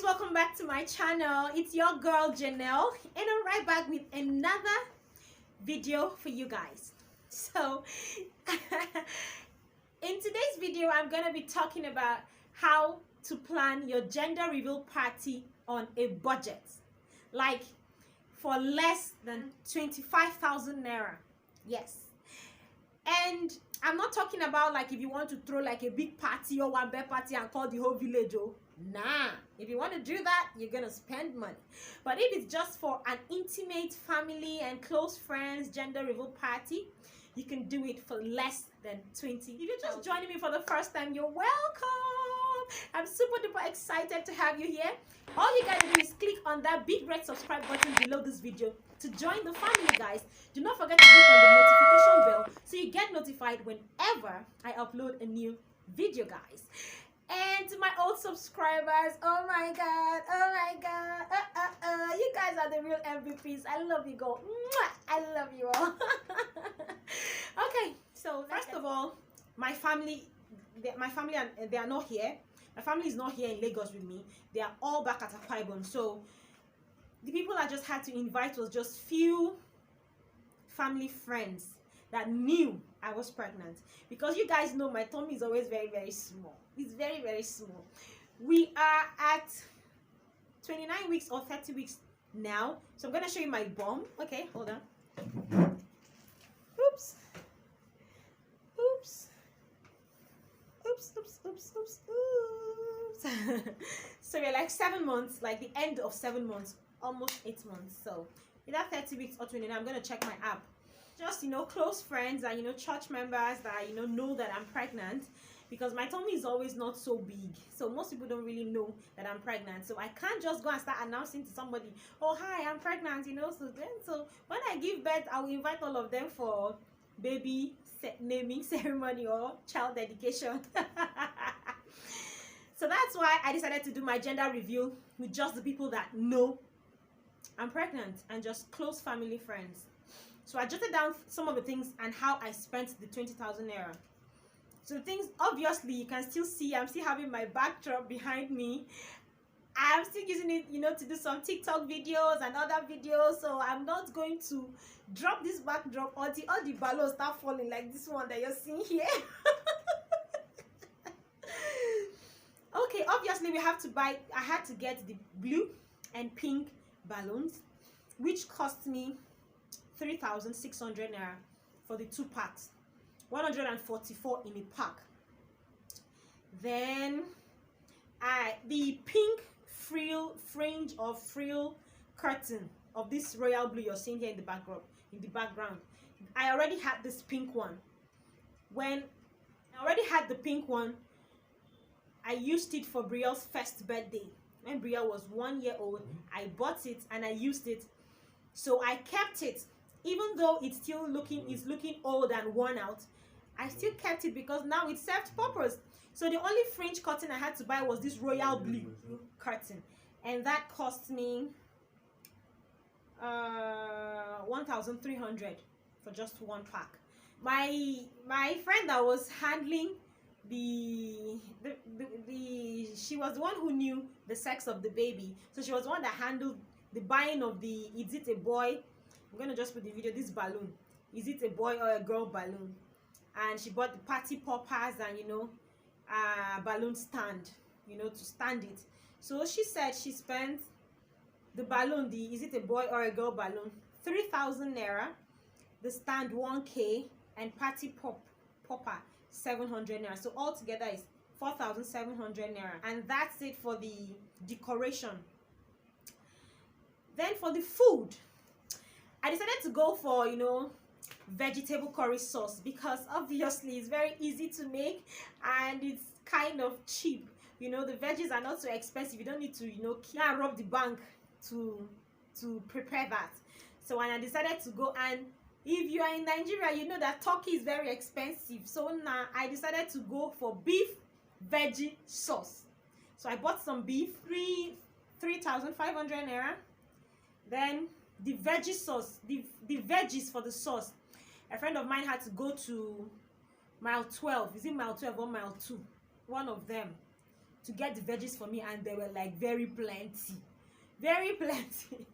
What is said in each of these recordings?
welcome back to my channel. It's your girl Janelle, and I'm right back with another video for you guys. So in today's video, I'm gonna be talking about how to plan your gender reveal party on a budget, like for less than 25,000 naira. Yes. And I'm not talking about like if you want to throw like a big party or one bed party and call the whole village. Oh, nah. If you want to do that, you're gonna spend money. But if it's just for an intimate family and close friends gender reveal party, you can do it for less than 20. If you're just joining me for the first time, you're welcome. I'm super duper excited to have you here. All you gotta do is click on that big red subscribe button below this video to join the family, guys. Do not forget to click on the notification bell so you get notified whenever I upload a new video, guys. And to my old subscribers, oh my god, you guys are the real MVPs. I love you, go. I love you all. Okay, so first of all, my family they are not here. My family is not here in Lagos with me. They are all back at Akwa Ibom. So the people I just had to invite was just few family friends that knew I was pregnant, because you guys know my tummy is always very, very small. It's very, very small. We are at 29 weeks or 30 weeks now, so I'm gonna show you my bum. Okay, hold on. Oops. So we're like 7 months, like the end of 7 months, almost 8 months. So either 30 weeks or 29. I'm gonna check my app. Just, you know, close friends and, you know, church members that, you know that I'm pregnant, because my tummy is always not so big, so most people don't really know that I'm pregnant. So I can't just go and start announcing to somebody, oh hi, I'm pregnant, you know. So when I give birth, I will invite all of them for baby naming ceremony or child dedication. So that's why I decided to do my gender reveal with just the people that know I'm pregnant and just close family friends. So I jotted down some of the things and how I spent the 20,000 naira. So the things, obviously, you can still see I'm still having my backdrop behind me. I'm still using it, you know, to do some TikTok videos and other videos. So I'm not going to drop this backdrop until all the balloons start falling, like this one that you're seeing here. Okay, obviously I had to get the blue and pink balloons, which cost me 3,600 naira for the 2 packs, 144 in a pack. Then the pink fringe or frill curtain of this royal blue you're seeing here in the background. I already had this pink one. When I already had the pink one, I used it for Brielle's first birthday. When Brielle was 1 year old, I bought it and I used it. So I kept it. Even though it's still looking old and worn out, I still kept it because now it served purpose. So the only fringe curtain I had to buy was this royal blue curtain, and that cost me 1,300 for just 1 pack. My friend that was handling she was the one who knew the sex of the baby, so she was the one that handled the buying of the, is it a boy, I'm gonna just put the video, this balloon, is it a boy or a girl balloon, and she bought the party poppers and, you know, balloon stand, you know, to stand it. So she said she spent the balloon, the is it a boy or a girl balloon, 3,000 naira, the stand 1K, and party popper 700 naira. So all together is 4,700 naira, and that's it for the decoration. Then for the food, I decided to go for, you know, vegetable curry sauce, because obviously it's very easy to make and it's kind of cheap. You know, the veggies are not so expensive. You don't need to, you know, rob the bank to prepare that. So when I decided to go, and if you are in Nigeria, you know that turkey is very expensive. So now I decided to go for beef veggie sauce. So I bought some beef, 3,500 naira. Then the veggie sauce, the veggies for the sauce, a friend of mine had to go to mile 12. Is it mile 12 or mile 2? One of them, to get the veggies for me, and they were like very plenty, very plenty.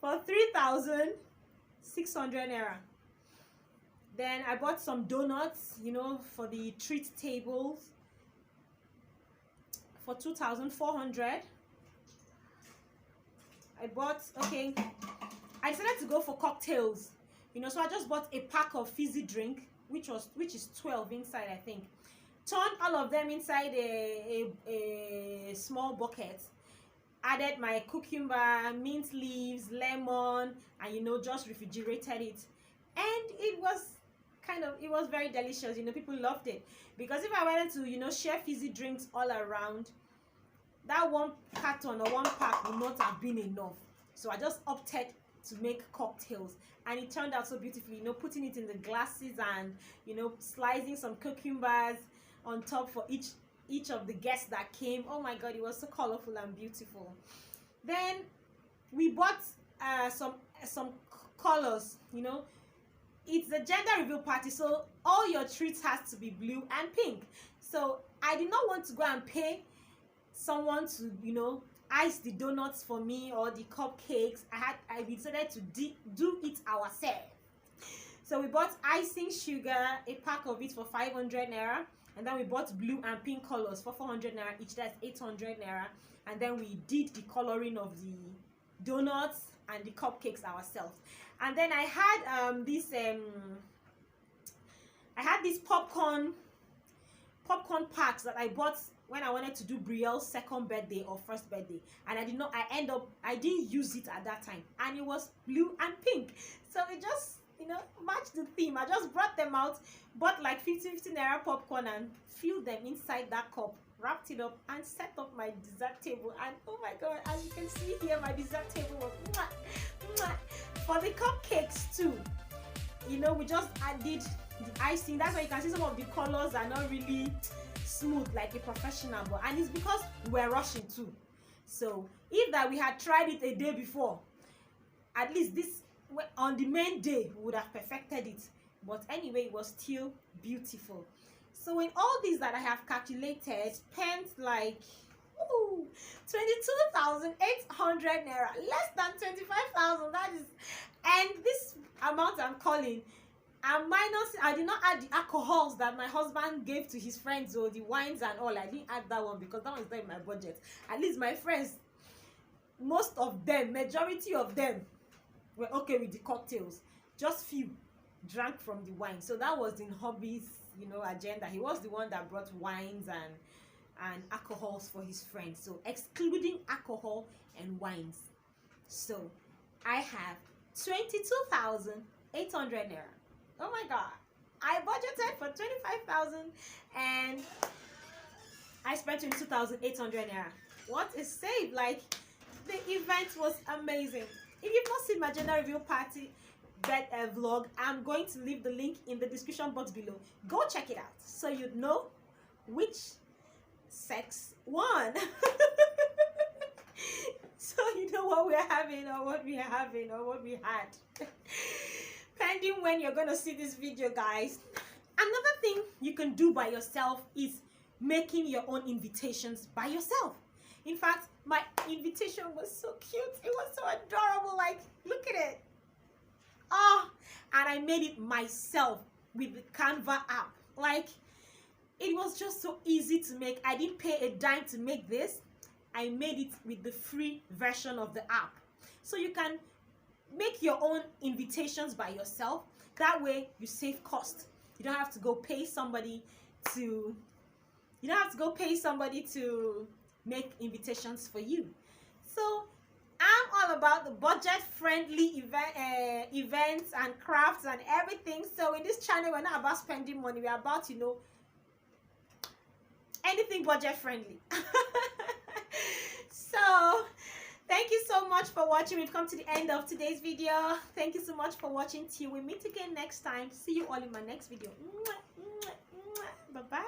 For 3,600 naira. Then I bought some donuts, you know, for the treat tables, for 2,400. I bought, okay, I decided to go for cocktails, you know, so I just bought a pack of fizzy drink, which is 12 inside, I think. Turned all of them inside a small bucket. Added my cucumber, mint leaves, lemon, and, you know, just refrigerated it. And it was very delicious. You know, people loved it, because if I wanted to, you know, share fizzy drinks all around, that one carton or one pack would not have been enough. So I just opted to make cocktails, and it turned out so beautifully, you know, putting it in the glasses and, you know, slicing some cucumbers on top for each of the guests that came. Oh my god, it was so colorful and beautiful. Then we bought some colors, you know. It's a gender reveal party, so all your treats has to be blue and pink. So I did not want to go and pay someone to, you know, ice the donuts for me or the cupcakes. I decided to do it ourselves. So we bought icing sugar, a pack of it for 500 naira, and then we bought blue and pink colors for 400 naira each. That's 800 naira. And then we did the coloring of the donuts and the cupcakes ourselves. And then I had these popcorn packs that I bought when I wanted to do Brielle's second birthday or first birthday, and I didn't use it at that time, and it was blue and pink, so it just, you know, matched the theme. I just brought them out, bought like 50 naira popcorn, and filled them inside that cup, wrapped it up, and set up my dessert table. And oh my god, as you can see here, my dessert table was mwah, mwah. For the cupcakes too, you know, we just added the icing. That's why you can see some of the colors are not really smooth like a professional, but and it's because we're rushing too. So if that we had tried it a day before, at least this on the main day we would have perfected it. But anyway, it was still beautiful. So in all these that I have calculated, spent like 22,800 naira, less than 25,000. That is, and this amount I'm calling, and minus, I did not add the alcohols that my husband gave to his friends, or the wines and all. I didn't add that one because that one is not in my budget. At least my friends, most of them, majority of them, were okay with the cocktails. Just few drank from the wine. So that was in hobbies, you know, agenda. He was the one that brought wines and alcohols for his friends. So excluding alcohol and wines. So I have 22,800 naira. Oh my god, I budgeted for 25,000 and I spent 22,800 naira. What a save! Like, the event was amazing. If you've not seen my gender reveal party vlog, I'm going to leave the link in the description box below. Go check it out so you'd know which sex won. So you know what we're having, or what we had. Pending when you're gonna see this video, guys. Another thing you can do by yourself is making your own invitations by yourself. In fact, my invitation was so cute. It was so adorable. Like, look at it. Oh, and I made it myself with the Canva app. Like, it was just so easy to make. I didn't pay a dime to make this. I made it with the free version of the app. So you can make your own invitations by yourself. That way you save cost. You don't have to go pay somebody to make invitations for you. So I'm all about the budget-friendly events and crafts and everything. So in this channel, we're not about spending money. We're about, you know, anything budget-friendly. So thank you so much for watching. We've come to the end of today's video. Thank you so much for watching. Till we meet again next time. See you all in my next video. Bye-bye.